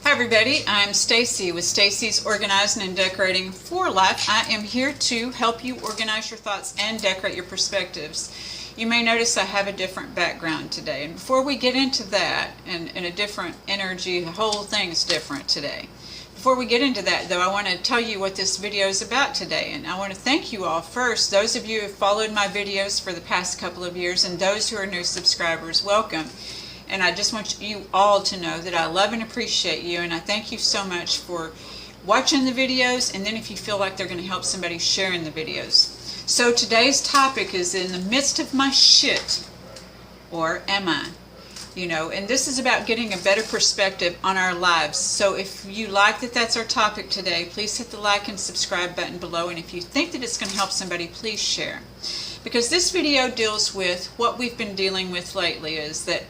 Hi everybody, I'm Stacy with Stacy's Organizing and Decorating for Life. I am here to help you organize your thoughts and decorate your perspectives. You may notice I have a different background today, and before we get into that and a different energy, the whole thing's different today. Before we get into that though, I want to tell you what this video is about today, and I want to thank you all first. Those of you who have followed my videos for the past couple of years and those who are new subscribers, welcome. And I just want you all to know that I love and appreciate you, and I thank you so much for watching the videos, and then if you feel like they're going to help somebody, sharing the videos. So today's topic is in the midst of my shit, or am I? And this is about getting a better perspective on our lives. So if you like that that's our topic today, please hit the like and subscribe button below, and if you think that it's going to help somebody, please share. Because this video deals with what we've been dealing with lately, is that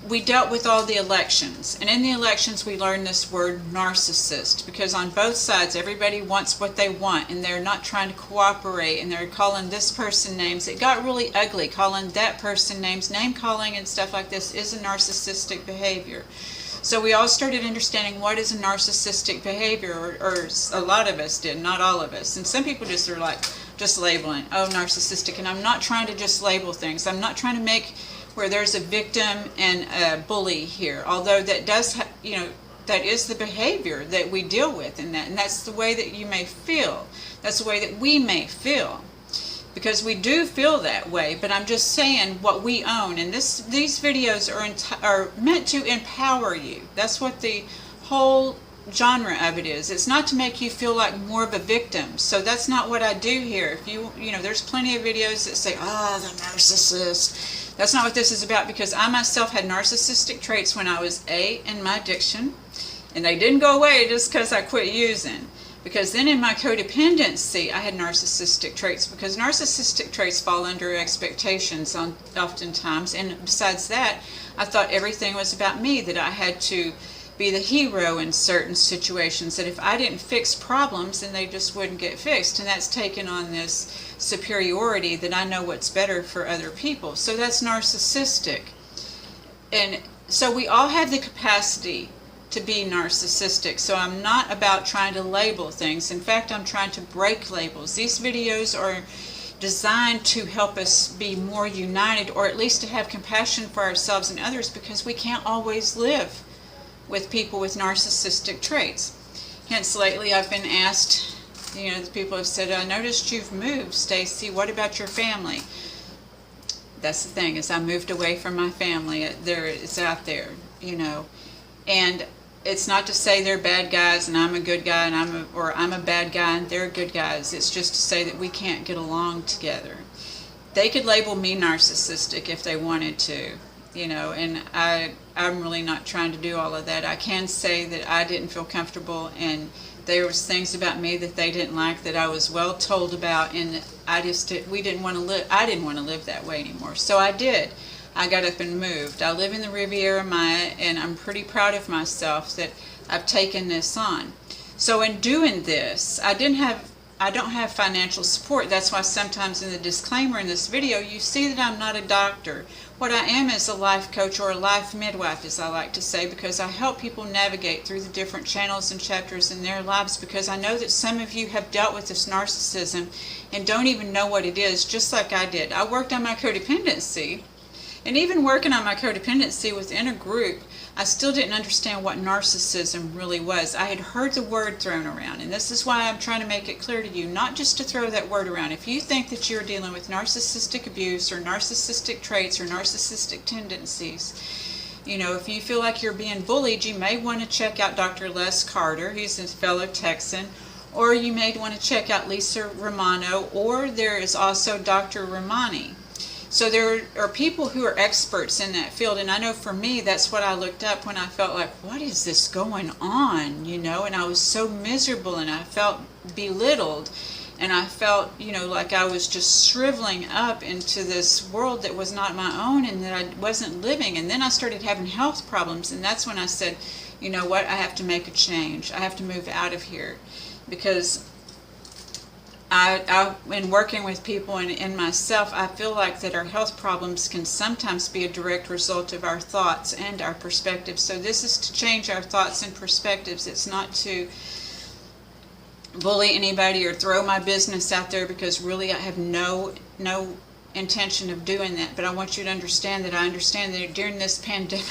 we dealt with all the elections, and in the elections we learned this word narcissist, because on both sides everybody wants what they want and they're not trying to cooperate, and they're calling this person names. It got really ugly, calling that person names. Name calling and stuff like this is a narcissistic behavior. So we all started understanding what is a narcissistic behavior, or a lot of us did, not all of us. And some people just are like just labeling, oh, narcissistic. And I'm not trying to just label things. I'm not trying to make where there's a victim and a bully here, although that does, that is the behavior that we deal with, and that's the way that you may feel. That's the way that we may feel, because we do feel that way. But I'm just saying what we own, and these videos are meant to empower you. That's what the whole genre of it is. It's not to make you feel like more of a victim. So that's not what I do here. If there's plenty of videos that say, oh, the narcissist. That's not what this is about, because I myself had narcissistic traits when I was in my addiction, and they didn't go away just because I quit using. Because then in my codependency, I had narcissistic traits, because narcissistic traits fall under expectations oftentimes, and besides that, I thought everything was about me, that I had to be the hero in certain situations, that if I didn't fix problems, then they just wouldn't get fixed. And that's taken on this superiority that I know what's better for other people. So that's narcissistic. And so we all have the capacity to be narcissistic. So I'm not about trying to label things. In fact, I'm trying to break labels. These videos are designed to help us be more united, or at least to have compassion for ourselves and others, because we can't always live with people with narcissistic traits. Hence, lately I've been asked, the people have said, I noticed you've moved, Stacy. What about your family? That's the thing, is I moved away from my family. It's out there, And it's not to say they're bad guys and I'm a good guy, and I'm a bad guy and they're good guys. It's just to say that we can't get along together. They could label me narcissistic if they wanted to. And I'm really not trying to do all of that. I can say that I didn't feel comfortable, and there was things about me that they didn't like that I was well told about, and I didn't want to live that way anymore. So I did. I got up and moved. I live in the Riviera Maya, and I'm pretty proud of myself that I've taken this on. So in doing this, I don't have financial support. That's why sometimes in the disclaimer in this video, you see that I'm not a doctor. What I am is a life coach, or a life midwife, as I like to say, because I help people navigate through the different channels and chapters in their lives, because I know that some of you have dealt with this narcissism and don't even know what it is, just like I did. I worked on my codependency, and even working on my codependency within a group, I still didn't understand what narcissism really was. I had heard the word thrown around, and this is why I'm trying to make it clear to you, not just to throw that word around. If you think that you're dealing with narcissistic abuse or narcissistic traits or narcissistic tendencies, if you feel like you're being bullied, you may want to check out Dr. Les Carter. He's a fellow Texan. Or you may want to check out Lisa Romano, or there is also Dr. Romani. So there are people who are experts in that field, and I know for me that's what I looked up when I felt like, what is this going on, and I was so miserable, and I felt belittled, and I felt, like I was just shriveling up into this world that was not my own, and that I wasn't living. And then I started having health problems, and that's when I said, you know what, I have to make a change. I have to move out of here, because in working with people and in myself, I feel like that our health problems can sometimes be a direct result of our thoughts and our perspectives. So this is to change our thoughts and perspectives. It's not to bully anybody or throw my business out there, because really I have no intention of doing that. But I want you to understand that I understand that during this pandemic,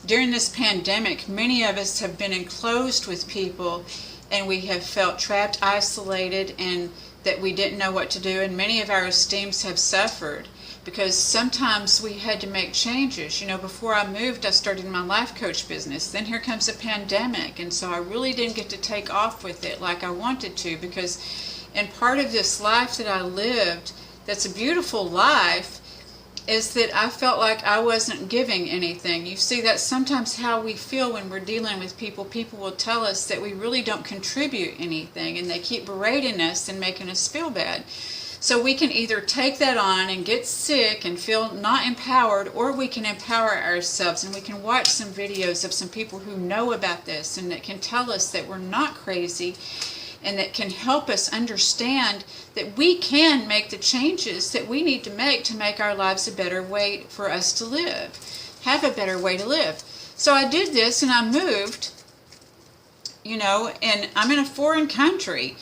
during this pandemic, many of us have been enclosed with people, and we have felt trapped, isolated, and that we didn't know what to do. And many of our esteems have suffered because sometimes we had to make changes. You know, before I moved, I started my life coach business. Then here comes a pandemic, and so I really didn't get to take off with it like I wanted to, because in part of this life that I lived, that's a beautiful life, is that I felt like I wasn't giving anything. You see, that's sometimes how we feel when we're dealing with people. People will tell us that we really don't contribute anything, and they keep berating us and making us feel bad. So we can either take that on and get sick and feel not empowered, or we can empower ourselves, and we can watch some videos of some people who know about this and that can tell us that we're not crazy, and that can help us understand that we can make the changes that we need to make our lives a better way for us to live, have a better way to live. So I did this, and I moved, you know, and I'm in a foreign country,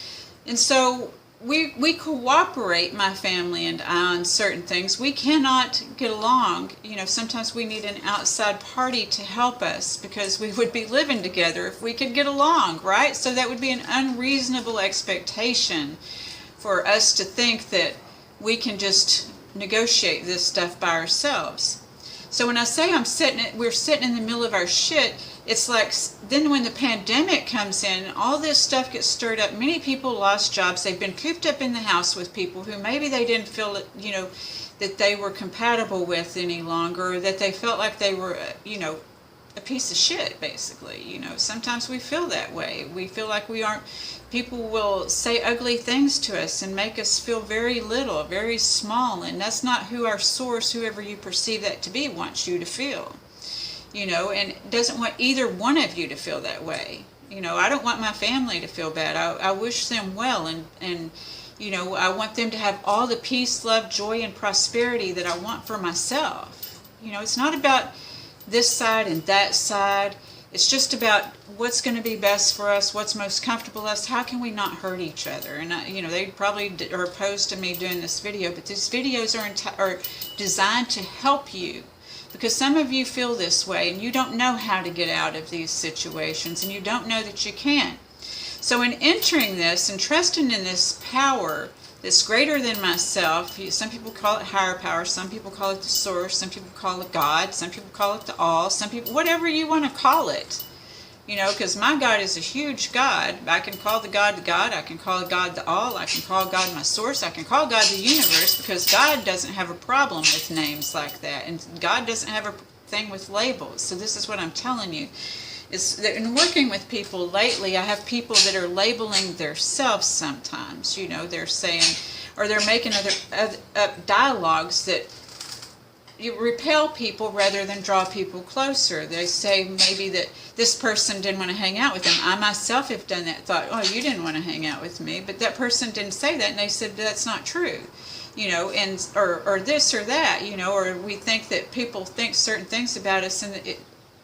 and so we cooperate, my family and I, on certain things. We cannot get along. You know, sometimes we need an outside party to help us, because we would be living together if we could get along, right? So that would be an unreasonable expectation for us to think that we can just negotiate this stuff by ourselves. So when I say we're sitting in the middle of our shit, it's like, then when the pandemic comes in, all this stuff gets stirred up. Many people lost jobs. They've been cooped up in the house with people who maybe they didn't feel, you know, that they were compatible with any longer, or that they felt like they were, you know, a piece of shit, basically. You know, sometimes we feel that way. We feel like we aren't, people will say ugly things to us and make us feel very little, very small, and that's not who our source, whoever you perceive that to be, wants you to feel. You know, and doesn't want either one of you to feel that way. You know, I don't want my family to feel bad. I wish them well, and you know, I want them to have all the peace, love, joy, and prosperity that I want for myself. You know, it's not about this side and that side. It's just about what's going to be best for us, what's most comfortable to us, how can we not hurt each other. And you know, they probably are opposed to me doing this video, but these videos are designed to help you, because some of you feel this way and you don't know how to get out of these situations, and you don't know that you can. So in entering this and trusting in this power that's greater than myself, some people call it higher power, some people call it the source, some people call it God, some people call it the all, some people, whatever you want to call it. You know, because my God is a huge God. I can call the God, I can call God the all, I can call God my source, I can call God the universe, because God doesn't have a problem with names like that, and God doesn't have a thing with labels. So this is what I'm telling you. Is that in working with people lately, I have people that are labeling themselves sometimes. You know, they're saying, or they're making up dialogues that you repel people rather than draw people closer. They say maybe that this person didn't want to hang out with them. I myself have done that, thought, oh, you didn't want to hang out with me, but that person didn't say that, and they said that's not true. You know, and or this or that, you know, or we think that people think certain things about us, and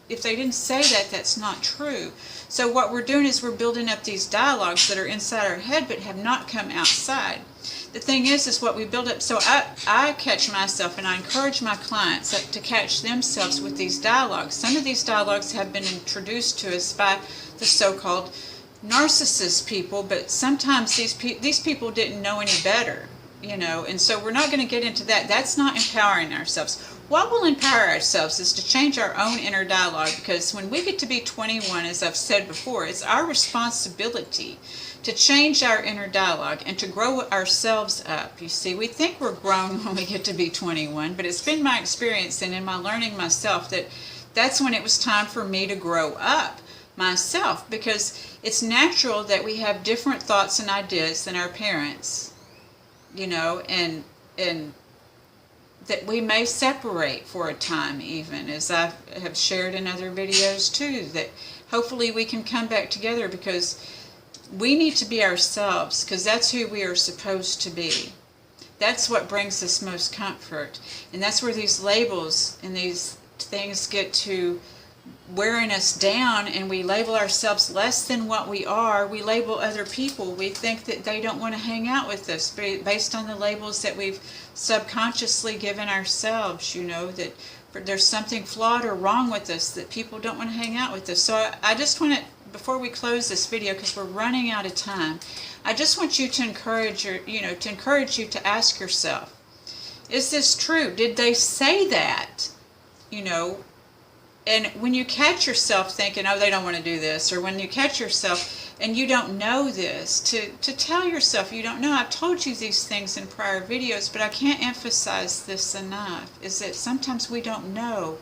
if they didn't say that, that's not true. So what we're doing is we're building up these dialogues that are inside our head but have not come outside. The thing is what we build up. So I catch myself, and I encourage my clients to catch themselves with these dialogues. Some of these dialogues have been introduced to us by the so-called narcissist people, but sometimes these people didn't know any better, you know, and so we're not going to get into that. That's not empowering ourselves. What will empower ourselves is to change our own inner dialogue, because when we get to be 21, as I've said before, it's our responsibility to change our inner dialogue and to grow ourselves up. You see, we think we're grown when we get to be 21, but it's been my experience and in my learning myself that that's when it was time for me to grow up myself, because it's natural that we have different thoughts and ideas than our parents, you know, and that we may separate for a time, even, as I have shared in other videos too, that hopefully we can come back together, because We need to be ourselves, because that's who we are supposed to be. That's what brings us most comfort. And that's where these labels and these things get to wearing us down, and we label ourselves less than what we are. We label other people. We think that they don't want to hang out with us based on the labels that we've subconsciously given ourselves, you know, that there's something flawed or wrong with us, that people don't want to hang out with us. So I just want to, before we close this video, because we're running out of time, I just want you to encourage you to ask yourself, is this true? Did they say that? You know, and when you catch yourself thinking, oh, they don't want to do this, or when you catch yourself and you don't know this, to tell yourself you don't know. I've told you these things in prior videos, but I can't emphasize this enough, is that sometimes we don't know.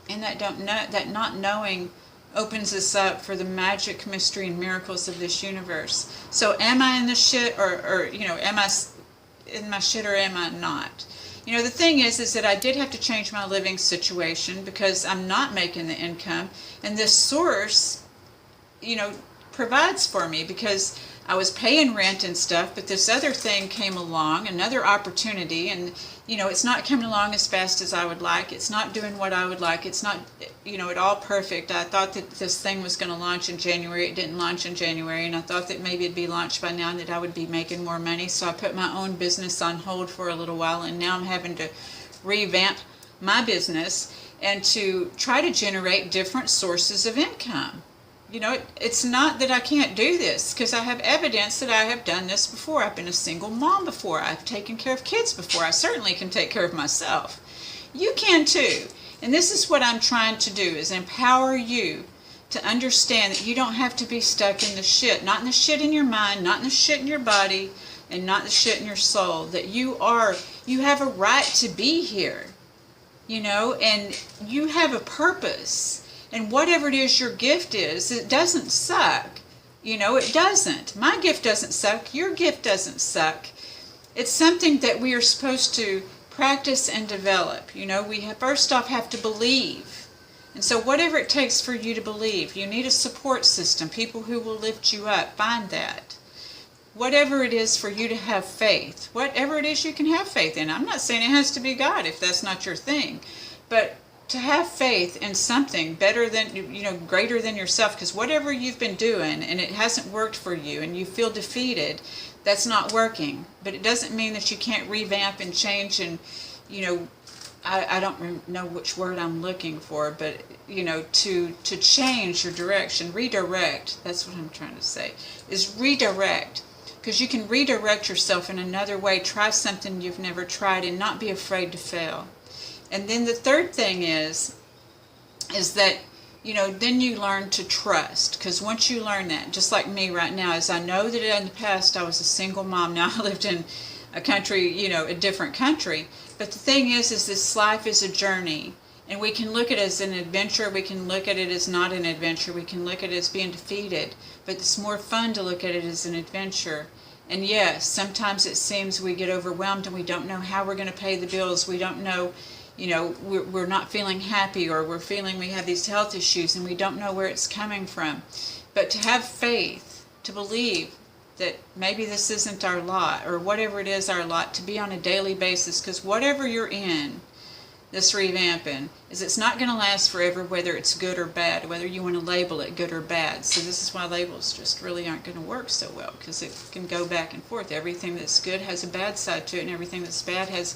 And that not knowing opens us up for the magic, mystery, and miracles of this universe. So am I in the shit, or you know, am I in my shit, or am I not? You know, the thing is that I did have to change my living situation because I'm not making the income, and this source, you know, provides for me, because I was paying rent and stuff, but this other thing came along, another opportunity, and, you know, it's not coming along as fast as I would like. It's not doing what I would like. It's not, you know, at all perfect. I thought that this thing was going to launch in January. It didn't launch in January, and I thought that maybe it'd be launched by now and that I would be making more money. So I put my own business on hold for a little while, and now I'm having to revamp my business and to try to generate different sources of income. You know, it's not that I can't do this, because I have evidence that I have done this before. I've been a single mom before. I've taken care of kids before. I certainly can take care of myself. You can too. And this is what I'm trying to do, is empower you to understand that you don't have to be stuck in the shit. Not in the shit in your mind, not in the shit in your body, and not the shit in your soul. That you have a right to be here. You know, and you have a purpose. And whatever it is your gift is, it doesn't suck. You know, it doesn't. My gift doesn't suck. Your gift doesn't suck. It's something that we are supposed to practice and develop. You know, we first off have to believe. And so whatever it takes for you to believe, you need a support system, people who will lift you up. Find that. Whatever it is for you to have faith, whatever it is you can have faith in. I'm not saying it has to be God if that's not your thing. But to have faith in something better than, you know, greater than yourself, because whatever you've been doing and it hasn't worked for you and you feel defeated, that's not working. But it doesn't mean that you can't revamp and change and, you know, I don't know which word I'm looking for, but, you know, to change your direction, redirect, that's what I'm trying to say, is redirect. Because you can redirect yourself in another way, try something you've never tried, and not be afraid to fail. And then the third thing is that, you know, then you learn to trust. Because once you learn that, just like me right now, as I know that in the past I was a single mom. Now I lived in a country, you know, a different country. But the thing is this life is a journey. And we can look at it as an adventure. We can look at it as not an adventure. We can look at it as being defeated. But it's more fun to look at it as an adventure. And yes, sometimes it seems we get overwhelmed and we don't know how we're going to pay the bills. We don't know. You know, we're not feeling happy, or we're feeling we have these health issues and we don't know where it's coming from. But to have faith, to believe that maybe this isn't our lot, or whatever it is our lot, to be on a daily basis, because whatever you're in, this revamping, is it's not going to last forever, whether it's good or bad, whether you want to label it good or bad. So this is why labels just really aren't going to work so well, because it can go back and forth. Everything that's good has a bad side to it, and everything that's bad has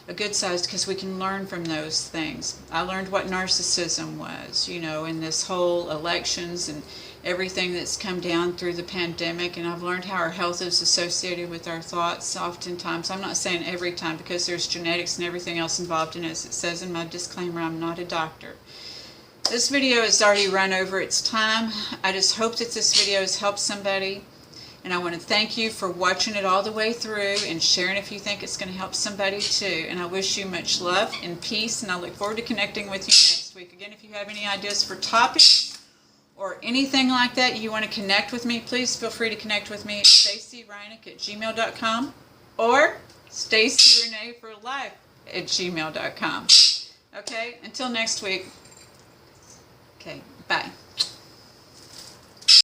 a good side, because we can learn from those things. I learned what narcissism was, you know, in this whole elections and everything that's come down through the pandemic, and I've learned how our health is associated with our thoughts oftentimes. I'm not saying every time, because there's genetics and everything else involved in it. As it says in my disclaimer, I'm not a doctor. This video has already run over its time. I just hope that this video has helped somebody. And I want to thank you for watching it all the way through and sharing if you think it's going to help somebody too. And I wish you much love and peace, and I look forward to connecting with you next week. Again, if you have any ideas for topics or anything like that you want to connect with me, please feel free to connect with me at stacyreinick@gmail.com or stacyreneeforlife@gmail.com. Okay, until next week. Okay, bye.